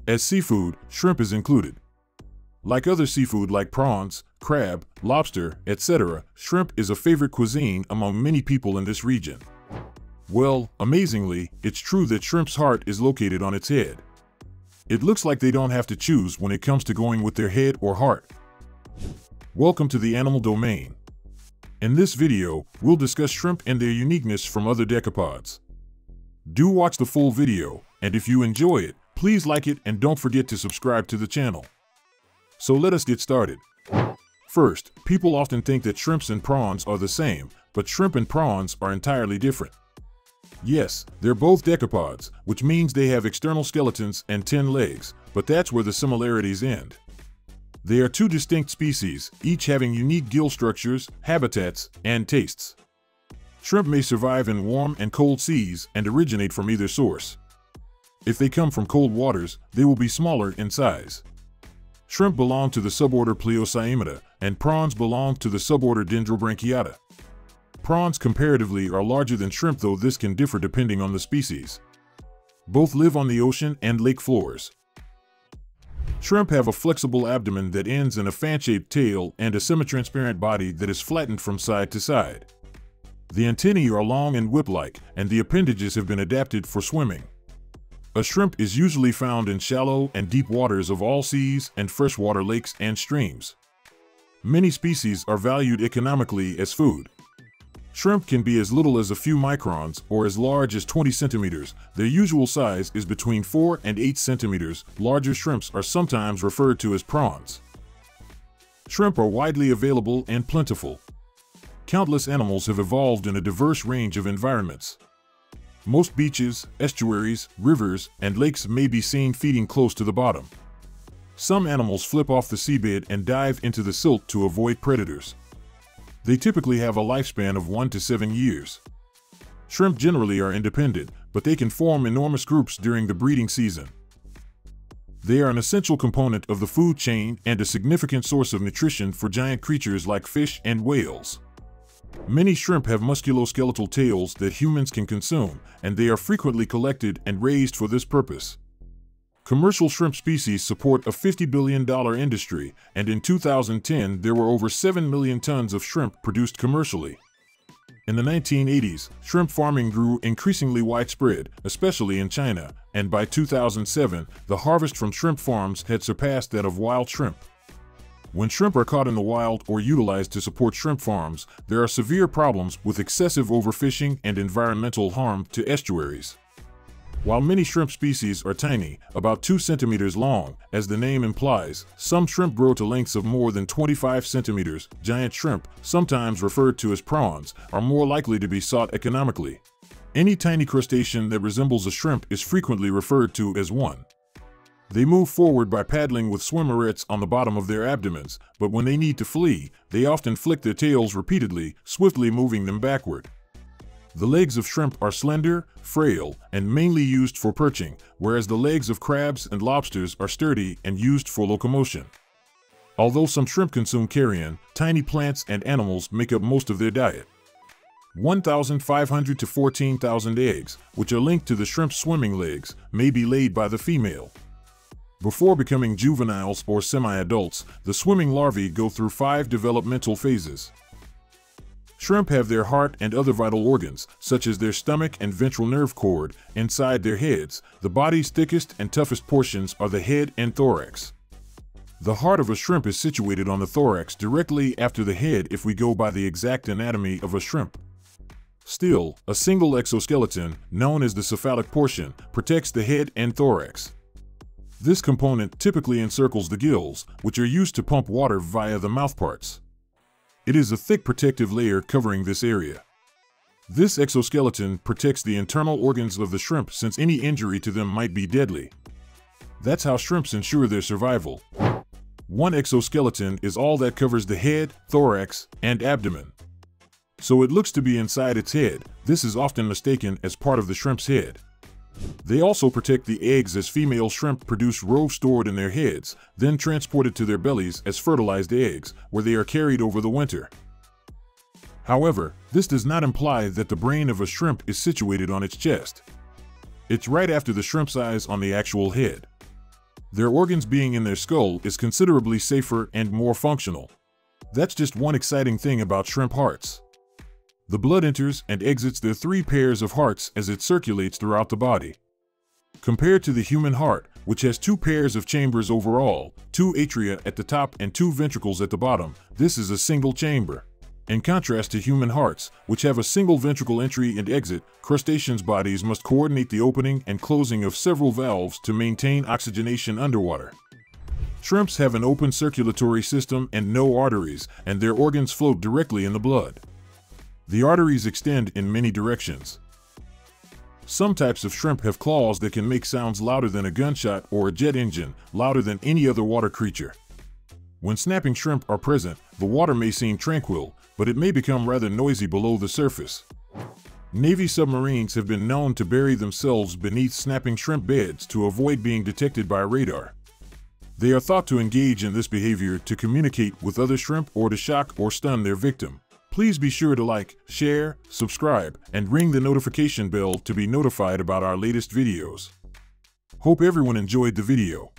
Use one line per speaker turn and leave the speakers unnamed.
As seafood, shrimp is included. Like other seafood like prawns, crab, lobster, etc., shrimp is a favorite cuisine among many people in this region. Well, amazingly, it's true that shrimp's heart is located on its head. It looks like they don't have to choose when it comes to going with their head or heart. Welcome to the animal domain. In this video, we'll discuss shrimp and their uniqueness from other decapods. Do watch the full video, and if you enjoy it, please like it and don't forget to subscribe to the channel. So let us get started. First, people often think that shrimps and prawns are the same, but shrimp and prawns are entirely different. Yes, they're both decapods, which means they have external skeletons and 10 legs, but that's where the similarities end. They are two distinct species, each having unique gill structures, habitats, and tastes. Shrimp may survive in warm and cold seas and originate from either source. If they come from cold waters, they will be smaller in size. Shrimp belong to the suborder Pleocyemata, and prawns belong to the suborder Dendrobranchiata. Prawns comparatively are larger than shrimp, though this can differ depending on the species. Both live on the ocean and lake floors. Shrimp have a flexible abdomen that ends in a fan-shaped tail and a semi-transparent body that is flattened from side to side. The antennae are long and whip-like, and the appendages have been adapted for swimming. A shrimp is usually found in shallow and deep waters of all seas and freshwater lakes and streams. Many species are valued economically as food. Shrimp can be as little as a few microns or as large as 20 centimeters. Their usual size is between 4 and 8 centimeters. Larger shrimps are sometimes referred to as prawns. Shrimp are widely available and plentiful. Countless animals have evolved in a diverse range of environments. Most beaches, estuaries, rivers, and lakes may be seen feeding close to the bottom. Some animals flip off the seabed and dive into the silt to avoid predators. They typically have a lifespan of 1 to 7 years. Shrimp generally are independent, but they can form enormous groups during the breeding season. They are an essential component of the food chain and a significant source of nutrition for giant creatures like fish and whales. Many shrimp have musculoskeletal tails that humans can consume, and they are frequently collected and raised for this purpose. Commercial shrimp species support a $50 billion industry, and in 2010 there were over 7 million tons of shrimp produced commercially. In the 1980s, shrimp farming grew increasingly widespread, especially in China, and by 2007, the harvest from shrimp farms had surpassed that of wild shrimp. When shrimp are caught in the wild or utilized to support shrimp farms, there are severe problems with excessive overfishing and environmental harm to estuaries. While many shrimp species are tiny, about 2 centimeters long, as the name implies, some shrimp grow to lengths of more than 25 centimeters. Giant shrimp, sometimes referred to as prawns, are more likely to be sought economically. Any tiny crustacean that resembles a shrimp is frequently referred to as one. They move forward by paddling with swimmerets on the bottom of their abdomens, but when they need to flee, they often flick their tails repeatedly, swiftly moving them backward. The legs of shrimp are slender, frail, and mainly used for perching, whereas the legs of crabs and lobsters are sturdy and used for locomotion. Although some shrimp consume carrion, tiny plants and animals make up most of their diet. 1,500 to 14,000 eggs, which are linked to the shrimp's swimming legs, may be laid by the female. Before becoming juveniles or semi-adults, the swimming larvae go through 5 developmental phases. Shrimp have their heart and other vital organs, such as their stomach and ventral nerve cord, inside their heads. The body's thickest and toughest portions are the head and thorax. The heart of a shrimp is situated on the thorax directly after the head if we go by the exact anatomy of a shrimp. Still, a single exoskeleton, known as the cephalic portion, protects the head and thorax. This component typically encircles the gills, which are used to pump water via the mouthparts. It is a thick protective layer covering this area. This exoskeleton protects the internal organs of the shrimp, since any injury to them might be deadly. That's how shrimps ensure their survival. One exoskeleton is all that covers the head, thorax, and abdomen. So it looks to be inside its head. This is often mistaken as part of the shrimp's head. They also protect the eggs, as female shrimp produce roe stored in their heads, then transported to their bellies as fertilized eggs, where they are carried over the winter. However, this does not imply that the brain of a shrimp is situated on its chest. It's right after the shrimp's eyes on the actual head. Their organs being in their skull is considerably safer and more functional. That's just one exciting thing about shrimp hearts. The blood enters and exits their 3 pairs of hearts as it circulates throughout the body. Compared to the human heart, which has 2 pairs of chambers overall, 2 atria at the top and 2 ventricles at the bottom, this is a single chamber. In contrast to human hearts, which have a single ventricle entry and exit, crustaceans' bodies must coordinate the opening and closing of several valves to maintain oxygenation underwater. Shrimps have an open circulatory system and no arteries, and their organs float directly in the blood. The arteries extend in many directions. Some types of shrimp have claws that can make sounds louder than a gunshot or a jet engine, louder than any other water creature. When snapping shrimp are present, the water may seem tranquil, but it may become rather noisy below the surface. Navy submarines have been known to bury themselves beneath snapping shrimp beds to avoid being detected by radar. They are thought to engage in this behavior to communicate with other shrimp or to shock or stun their victim. Please be sure to like, share, subscribe, and ring the notification bell to be notified about our latest videos. Hope everyone enjoyed the video.